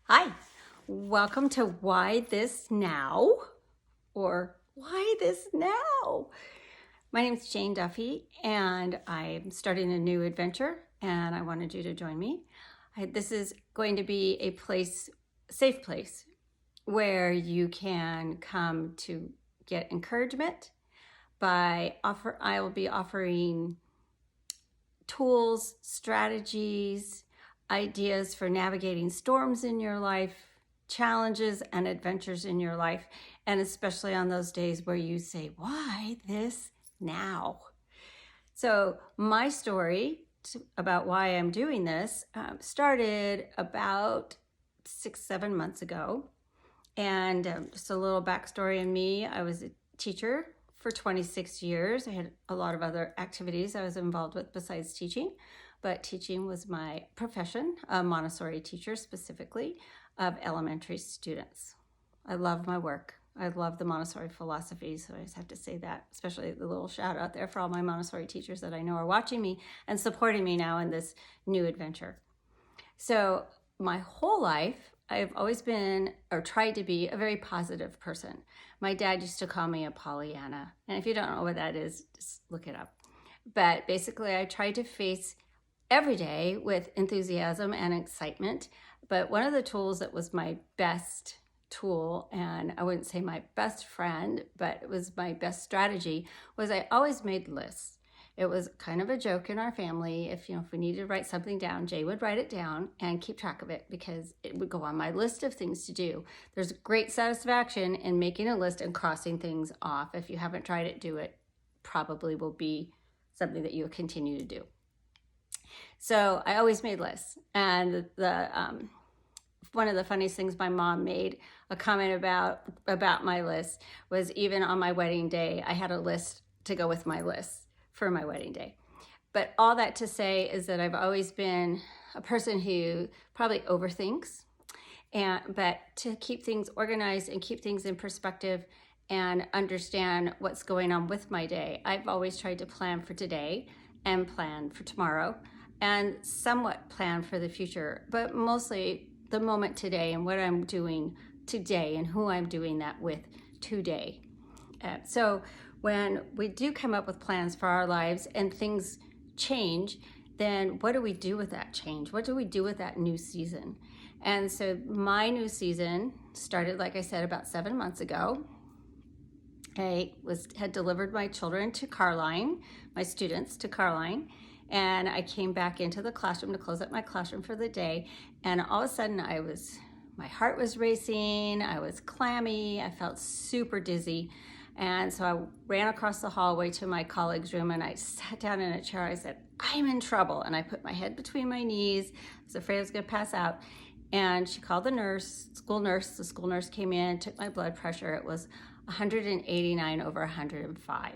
Hi, welcome to Why This Now? Or Why This Now? My name is Jane Duffy, and I'm starting a new adventure, and I wanted you to join me. This is going to be a safe place, where you can come to get encouragement. I will be offering tools, strategies, ideas for navigating storms in your life, challenges and adventures in your life, and especially on those days where you say, why this now? So my story about why I'm doing this started about 6-7 months ago. And just a little backstory on me. I was a teacher for 26 years. I had a lot of other activities I was involved with besides teaching, but teaching was my profession, a Montessori teacher specifically of elementary students. I love my work. I love the Montessori philosophy, so I just have to say that, especially the little shout out there for all my Montessori teachers that I know are watching me and supporting me now in this new adventure. So my whole life, I've always been or tried to be a very positive person. My dad used to call me a Pollyanna. And if you don't know what that is, just look it up. But basically, I tried to face every day with enthusiasm and excitement. But one of the tools that was my best tool, and I wouldn't say my best friend, but it was my best strategy, was I always made lists. It was kind of a joke in our family. If we needed to write something down, Jay would write it down and keep track of it because it would go on my list of things to do. There's great satisfaction in making a list and crossing things off. If you haven't tried it, do it. Probably will be something that you'll continue to do. So I always made lists, and one of the funniest things my mom made a comment about my list was even on my wedding day, I had a list to go with my list for my wedding day. But all that to say is that I've always been a person who probably overthinks, but to keep things organized and keep things in perspective and understand what's going on with my day, I've always tried to plan for today and plan for tomorrow and somewhat plan for the future, but mostly the moment today and what I'm doing today and who I'm doing that with today. So when we do come up with plans for our lives and things change, then what do we do with that change? What do we do with that new season? And so my new season started, like I said, about 7 months ago. I had delivered my children to Carline, my students to Carline, and I came back into the classroom to close up my classroom for the day. And all of a sudden my heart was racing, I was clammy, I felt super dizzy. And so I ran across the hallway to my colleague's room and I sat down in a chair. I said, I'm in trouble. And I put my head between my knees. I was afraid I was going to pass out. And she called the school nurse. The school nurse came in, took my blood pressure. It was 189 over 105.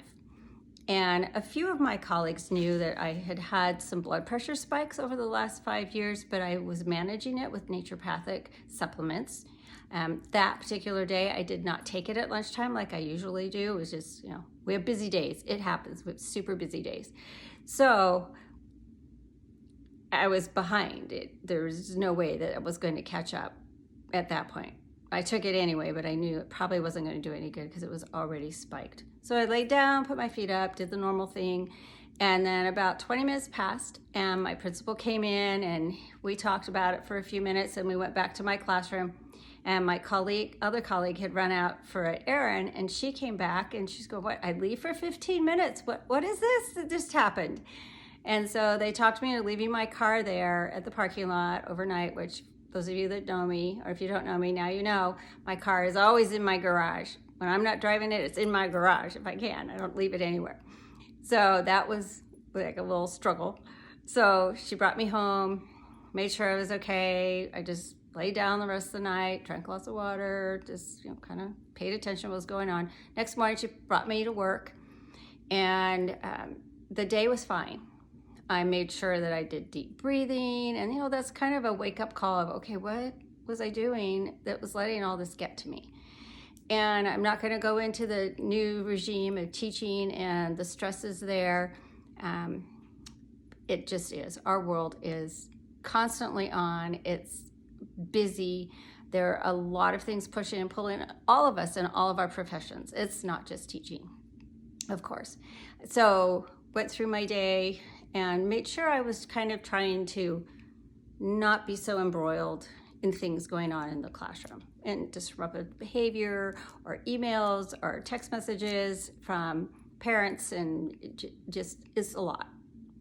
And a few of my colleagues knew that I had had some blood pressure spikes over the last 5 years, but I was managing it with naturopathic supplements. That particular day, I did not take it at lunchtime like I usually do. It was just, we have busy days. It happens. We have super busy days. So I was behind it. There was no way that I was going to catch up at that point. I took it anyway, but I knew it probably wasn't going to do any good because it was already spiked. So I laid down, put my feet up, did the normal thing. And then about 20 minutes passed and my principal came in and we talked about it for a few minutes and we went back to my classroom. And my other colleague had run out for an errand and she came back and she's going, what, I leave for 15 minutes. What is this that just happened? And so they talked me into leaving my car there at the parking lot overnight, which those of you that know me, or if you don't know me, now you know, my car is always in my garage. When I'm not driving it, it's in my garage if I can. I don't leave it anywhere. So that was like a little struggle. So she brought me home, made sure I was okay. I just laid down the rest of the night, drank lots of water, just kind of paid attention to what was going on. Next morning, she brought me to work, and the day was fine. I made sure that I did deep breathing, and that's kind of a wake-up call of, okay, what was I doing that was letting all this get to me? And I'm not going to go into the new regime of teaching and the stresses there. It just is. Our world is constantly on. It's busy. There are a lot of things pushing and pulling all of us in all of our professions. It's not just teaching, of course. So went through my day and made sure I was kind of trying to not be so embroiled in things going on in the classroom and disruptive behavior or emails or text messages from parents, and it just is a lot.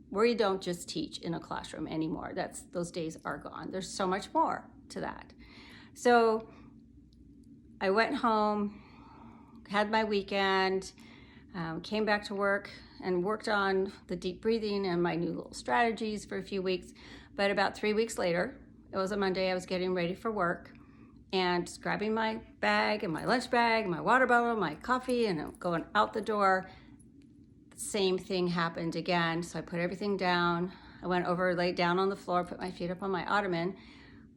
We don't just teach in a classroom anymore. Those days are gone. There's so much more to that. So I went home, had my weekend, came back to work and worked on the deep breathing and my new little strategies for a few weeks. But about 3 weeks later, it was a Monday, I was getting ready for work and just grabbing my bag and my lunch bag, my water bottle, my coffee, and going out the door. The same thing happened again. So I put everything down. I went over, laid down on the floor, put my feet up on my ottoman,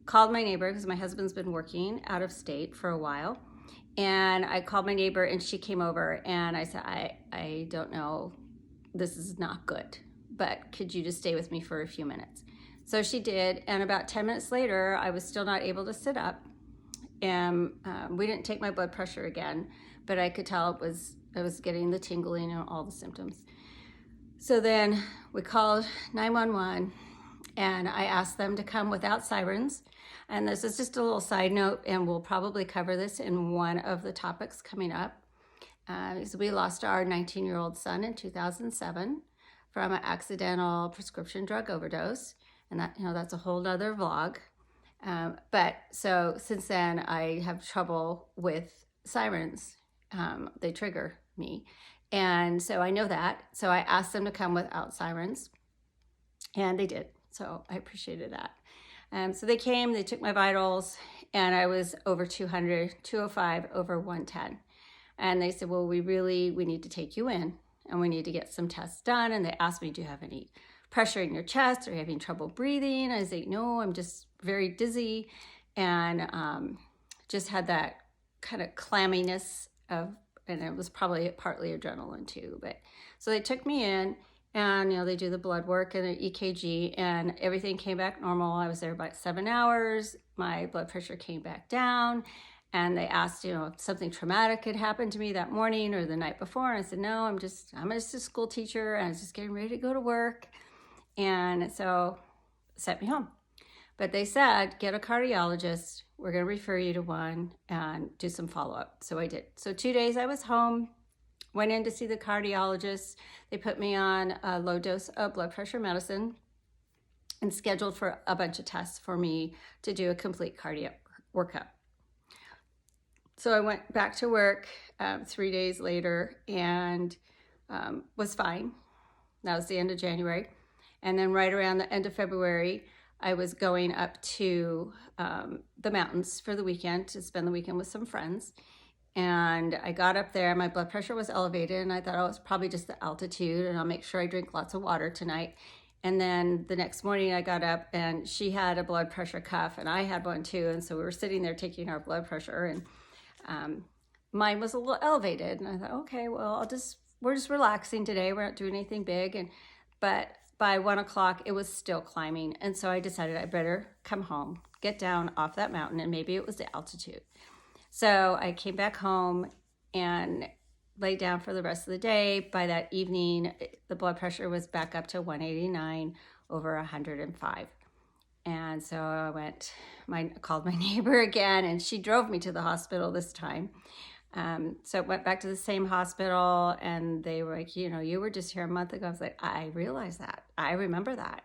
called my neighbor because my husband's been working out of state for a while. And I called my neighbor and she came over and I said, I don't know, this is not good, but could you just stay with me for a few minutes? So she did, and about 10 minutes later, I was still not able to sit up, and we didn't take my blood pressure again, but I could tell I was getting the tingling and all the symptoms. So then we called 911, and I asked them to come without sirens, and this is just a little side note, and we'll probably cover this in one of the topics coming up, because we lost our 19-year-old son in 2007 from an accidental prescription drug overdose. And that's a whole nother vlog. But so since then I have trouble with sirens. They trigger me. And so I know that. So I asked them to come without sirens and they did. So I appreciated that. So they came, they took my vitals, and I was over 200, 205 over 110. And they said, well, we need to take you in and we need to get some tests done. And they asked me, do you have any pressure in your chest? Are you having trouble breathing? I say, no, I'm just very dizzy, and just had that kind of clamminess and it was probably partly adrenaline too. But so they took me in, and they do the blood work and the EKG, and everything came back normal. I was there about 7 hours. My blood pressure came back down, and they asked, if something traumatic had happened to me that morning or the night before. And I said, no, I'm just a school teacher, and I was just getting ready to go to work. And so sent me home. But they said, get a cardiologist. We're going to refer you to one and do some follow-up. So I did. So 2 days I was home, went in to see the cardiologist. They put me on a low dose of blood pressure medicine and scheduled for a bunch of tests for me to do a complete cardiac workup. So I went back to work 3 days later and was fine. That was the end of January. And then right around the end of February, I was going up to the mountains for the weekend to spend the weekend with some friends. And I got up there, my blood pressure was elevated, and I thought, oh, it's probably just the altitude, and I'll make sure I drink lots of water tonight. And then the next morning I got up and she had a blood pressure cuff and I had one too. And so we were sitting there taking our blood pressure, and mine was a little elevated. And I thought, okay, well, we're just relaxing today. We're not doing anything big. But by 1 o'clock, it was still climbing. And so I decided I better come home, get down off that mountain, and maybe it was the altitude. So I came back home and laid down for the rest of the day. By that evening, the blood pressure was back up to 189 over 105. And so I called my neighbor again, and she drove me to the hospital this time. So I went back to the same hospital, and they were like, you were just here a month ago. I was like, I realize that. I remember that.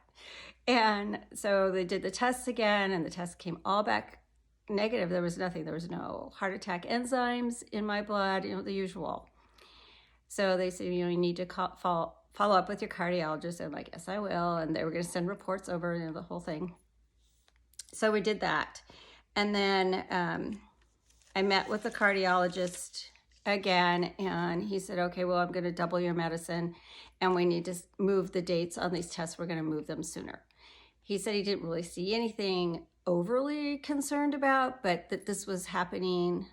And so they did the tests again, and the tests came all back negative. There was nothing. There was no heart attack enzymes in my blood, the usual. So they said, you need to follow up with your cardiologist. I'm like, yes, I will. And they were going to send reports over, the whole thing. So we did that. And then I met with the cardiologist again, and he said, okay, well, I'm going to double your medicine, and we need to move the dates on these tests. We're going to move them sooner. He said he didn't really see anything overly concerned about, but that this was happening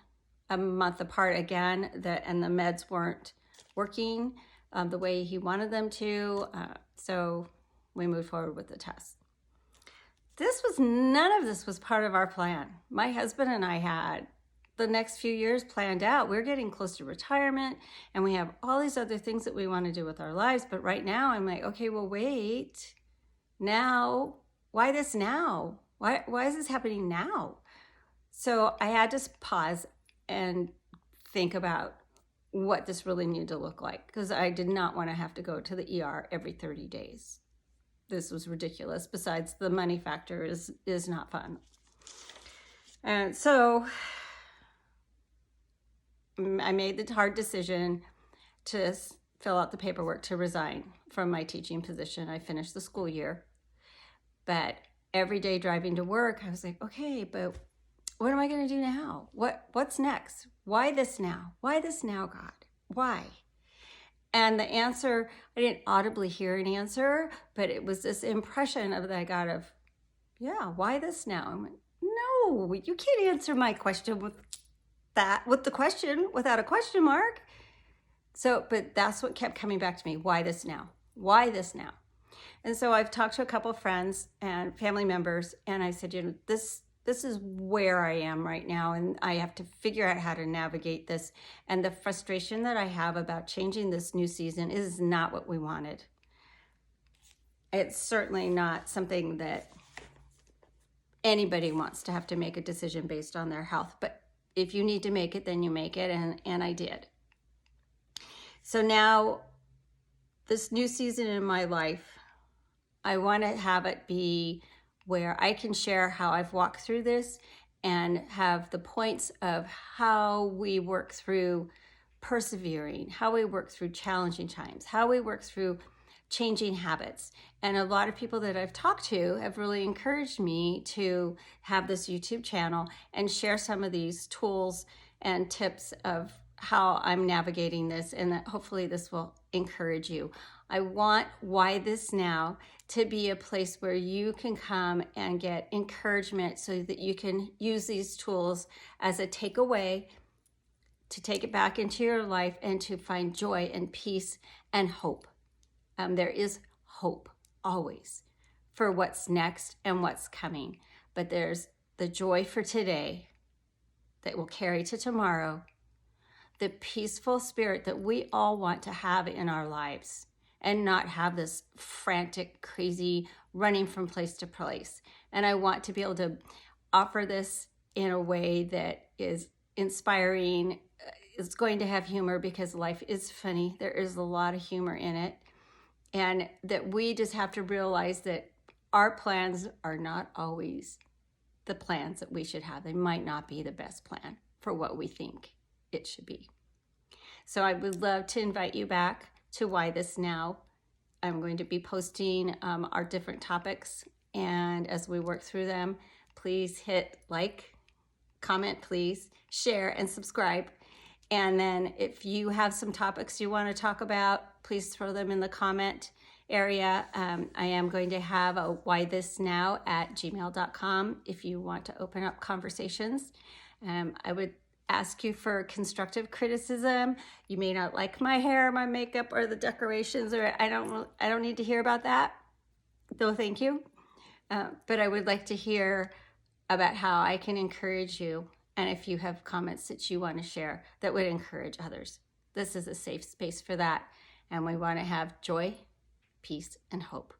a month apart again, and the meds weren't working the way he wanted them to. So we moved forward with the test. none of this was part of our plan. My husband and I had the next few years planned out. We're getting close to retirement and we have all these other things that we want to do with our lives. But right now I'm like, okay, well, wait, now, why this now? Why is this happening now? So I had to pause and think about what this really needed to look like, because I did not want to have to go to the ER every 30 days. This was ridiculous. Besides, the money factor is not fun. And so I made the hard decision to fill out the paperwork to resign from my teaching position. I finished the school year, but every day driving to work, I was like, okay, but what am I going to do now? What's next? Why this now? Why this now, God? Why? And the answer, I didn't audibly hear an answer, but it was this impression that I got of, yeah, why this now? I'm like, no, you can't answer my question with the question without a question mark. So, but that's what kept coming back to me. Why this now? Why this now? And so I've talked to a couple of friends and family members, and I said, this is where I am right now, and I have to figure out how to navigate this. And the frustration that I have about changing this new season is not what we wanted. It's certainly not something that anybody wants to have to make a decision based on their health. But if you need to make it, then you make it, and I did. So now, this new season in my life, I want to have it be where I can share how I've walked through this and have the points of how we work through persevering, how we work through challenging times, how we work through changing habits. And a lot of people that I've talked to have really encouraged me to have this YouTube channel and share some of these tools and tips of how I'm navigating this, and that hopefully this will encourage you. I want Why This Now to be a place where you can come and get encouragement so that you can use these tools as a takeaway to take it back into your life and to find joy and peace and hope. There is hope always for what's next and what's coming, but there's the joy for today that will carry to tomorrow, the peaceful spirit that we all want to have in our lives, and not have this frantic, crazy running from place to place. And I want to be able to offer this in a way that is inspiring. It's going to have humor because life is funny. There is a lot of humor in it. And that we just have to realize that our plans are not always the plans that we should have. They might not be the best plan for what we think it should be. So I would love to invite you back to Why This Now. I'm going to be posting our different topics, and as we work through them, please hit like, comment, please, share, and subscribe. And then if you have some topics you want to talk about, please throw them in the comment area. I am going to have a whythisnow@gmail.com if you want to open up conversations. I would ask you for constructive criticism. You may not like my hair, my makeup, or the decorations, or I don't need to hear about that. No, thank you. But I would like to hear about how I can encourage you, and if you have comments that you want to share that would encourage others. This is a safe space for that, and we want to have joy, peace, and hope.